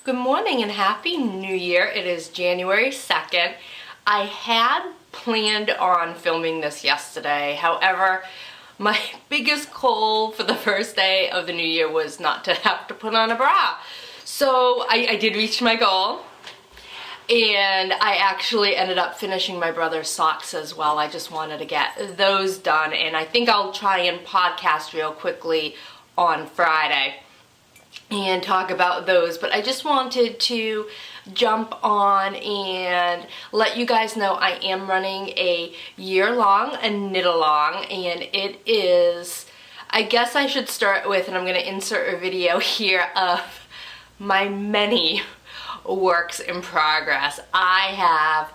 Good morning and Happy New Year. It is January 2nd. I had planned on filming this yesterday. However, my biggest goal for the first day of the new year was not to have to put on a bra. So I did reach my goal. And I actually ended up finishing my brother's socks as well. I just wanted to get those done. And I think I'll try and podcast real quickly on Friday and talk about those, but I just wanted to jump on and let you guys know I am running a year-long knit-along, and it is, I guess I should start with, and I'm going to insert a video here of my many works in progress. I have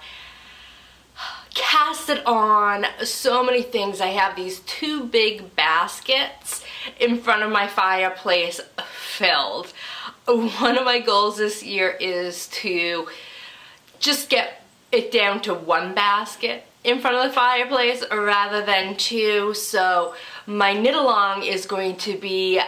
casted on so many things. I have these two big baskets in front of my fireplace filled. One of my goals this year is to just get it down to one basket in front of the fireplace rather than two. So my knit along is going to be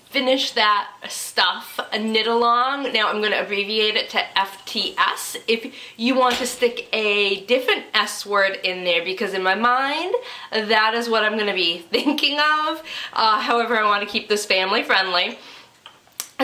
finish that stuff, a knit along. Now I'm going to abbreviate it to FTS if you want to stick a different S word in there, because in my mind that is what I'm going to be thinking of. However, I want to keep this family friendly.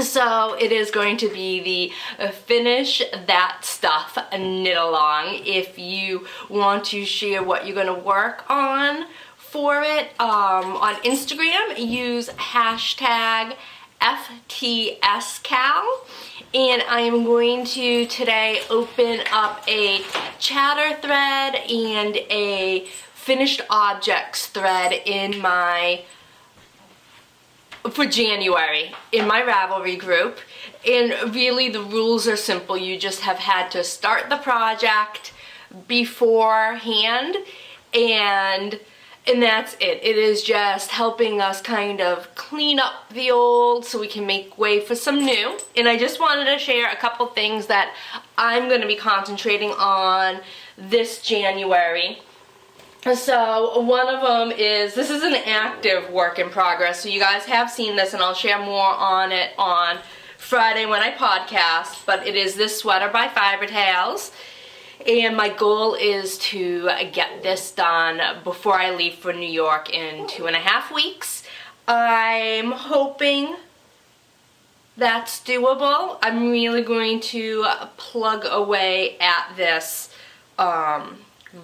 So it is going to be the finish that stuff knit along. If you want to share what you're going to work on for it, on Instagram, use hashtag FTSCal, and I am going to today open up a chatter thread and a finished objects thread in my for January in my Ravelry group. And really the rules are simple. You just have had to start the project beforehand, and that's it. It is just helping us kind of clean up the old so we can make way for some new. And I just wanted to share a couple things that I'm going to be concentrating on this January. So one of them is, this is an active work in progress, so you guys have seen this, and I'll share more on it on Friday when I podcast, but it is this sweater by Fiber Tales, and my goal is to get this done before I leave for New York in 2.5 weeks. I'm hoping that's doable. I'm really going to plug away at this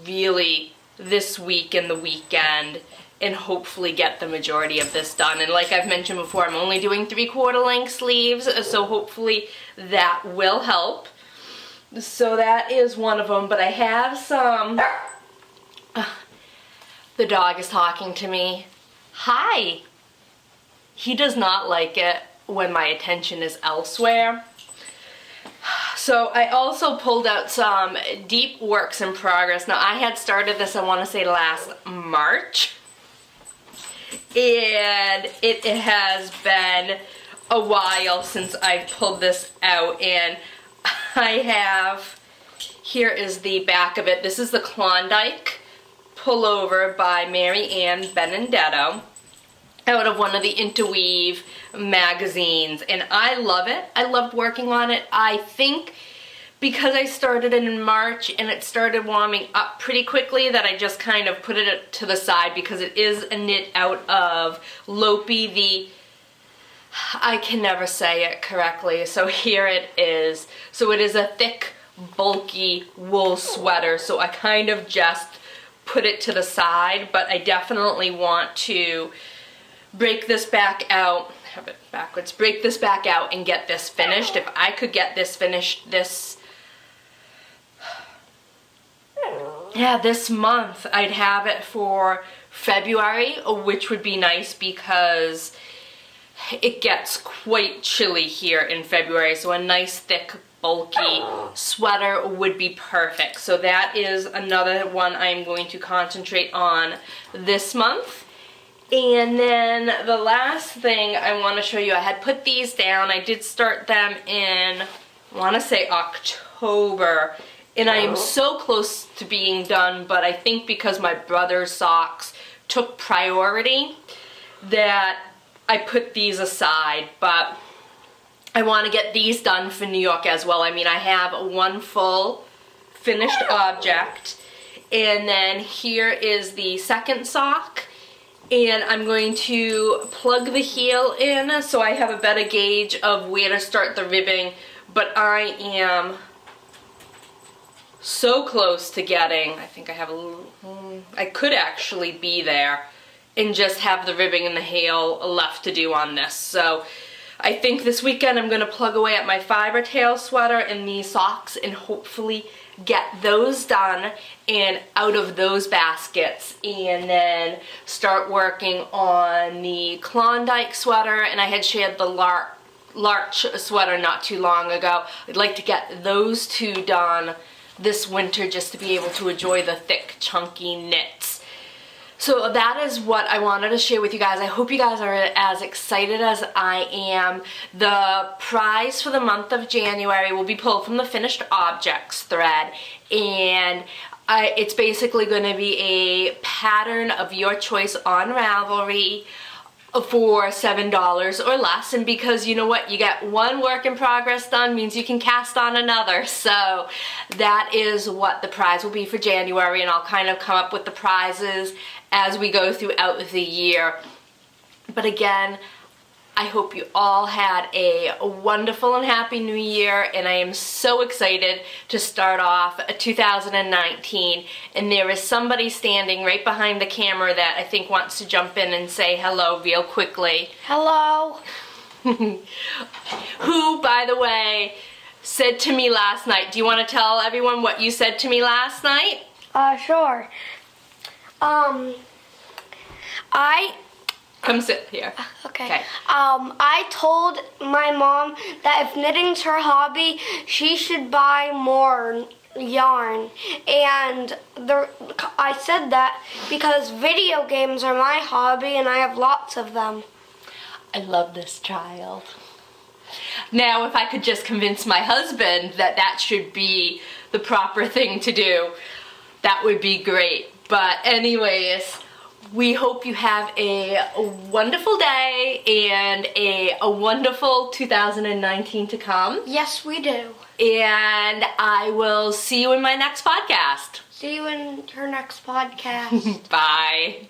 really this week and the weekend, and hopefully get the majority of this done. And like I've mentioned before, I'm only doing 3/4 length sleeves, so hopefully that will help. So that is one of them, but I have some, the dog is talking to me. Hi! He does not like it when my attention is elsewhere. So I also pulled out some deep works in progress. Now I had started this, I want to say last March, and it has been a while since I've pulled this out, and I have, here is the back of it. This is the Klondike pullover by Mary Ann Benedetto out of one of the Interweave magazines, and I love it. I loved working on it. I think because I started it in March and it started warming up pretty quickly that I just kind of put it to the side, because it is a knit out of Lopi, I can never say it correctly, so here it is. So it is a thick, bulky wool sweater, so I kind of just put it to the side, but I definitely want to break this back out, have it backwards, break this back out and get this finished. If I could get this finished this month, I'd have it for February, which would be nice because it gets quite chilly here in February, so a nice thick bulky sweater would be perfect. So that is another one I'm going to concentrate on this month. And then the last thing I want to show you, I had put these down. I did start them in, I want to say October, and I am so close to being done, but I think because my brother's socks took priority that I put these aside. But I want to get these done for New York as well. I mean, I have one full finished object, and then here is the second sock, and I'm going to plug the heel in so I have a better gauge of where to start the ribbing, but I am so close to getting, I think I have a little, I could actually be there and just have the ribbing and the heel left to do on this. So I think this weekend I'm going to plug away at my fiber tail sweater and these socks and hopefully get those done and out of those baskets, and then start working on the Klondike sweater, and I had shared the Larch sweater not too long ago. I'd like to get those two done this winter just to be able to enjoy the thick chunky knits. So that is what I wanted to share with you guys. I hope you guys are as excited as I am. The prize for the month of January will be pulled from the finished objects thread, and it's basically going to be a pattern of your choice on Ravelry for $7 or less, and because you know what, you get one work in progress done means you can cast on another. So that is what the prize will be for January, and I'll kind of come up with the prizes as we go throughout the year. But again, I hope you all had a wonderful and happy new year, and I am so excited to start off 2019. And there is somebody standing right behind the camera that I think wants to jump in and say hello real quickly. Hello. Who, by the way, said to me last night, do you want to tell everyone what you said to me last night? Sure. Come sit here. Okay. I told my mom that if knitting's her hobby, she should buy more yarn. And I said that because video games are my hobby and I have lots of them. I love this child. Now, if I could just convince my husband that that should be the proper thing to do, that would be great. But anyways, we hope you have a wonderful day and a wonderful 2019 to come. Yes, we do. And I will see you in my next podcast. See you in her next podcast. Bye.